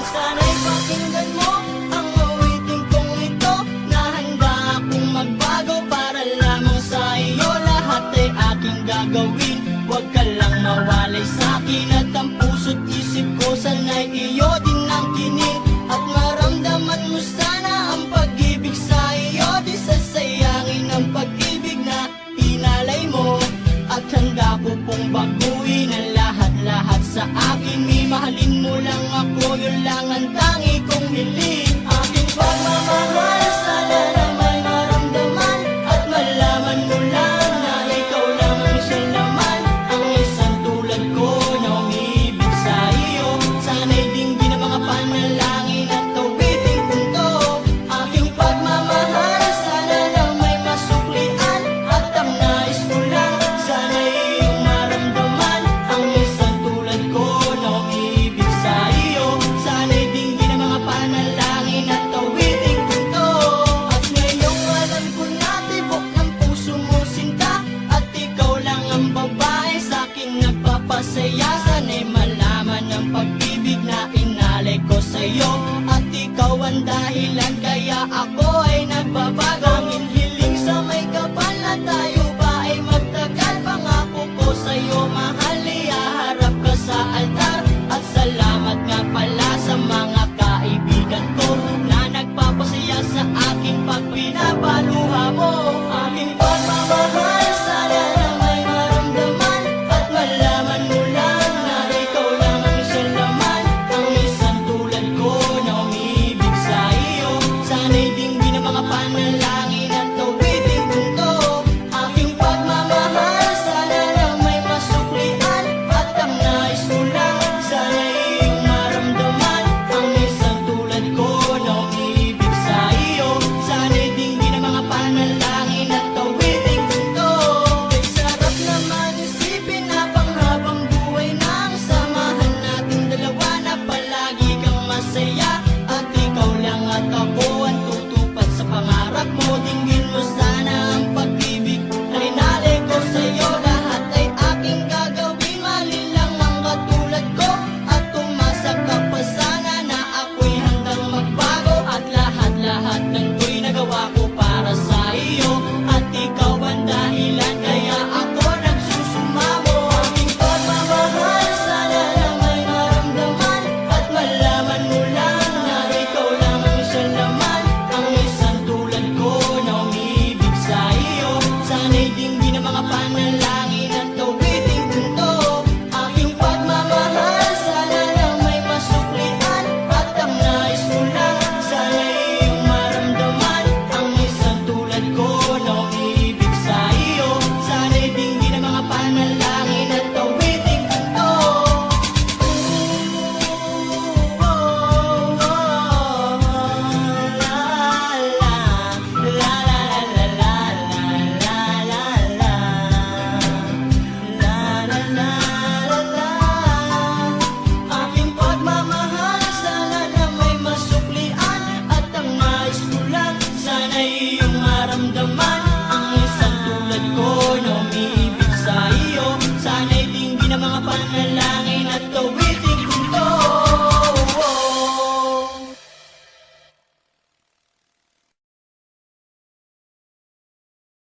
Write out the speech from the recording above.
Sana'y pakinggan mo ang awitin kong ito, na handa akong magbago para lamang sa iyo. Lahat ay aking gagawin, huwag ka lang mawalay sa'kin. At ang puso't isip ko sana'y iyo din ang kinig, at maramdaman mo sana ang pag-ibig sa iyo. Di sasayangin ang pag-ibig na inalay mo, at handa ko pong baguhin ang lahat-lahat sa akin. Mahalin mo lang ako, yun lang ang tangi kong hiling.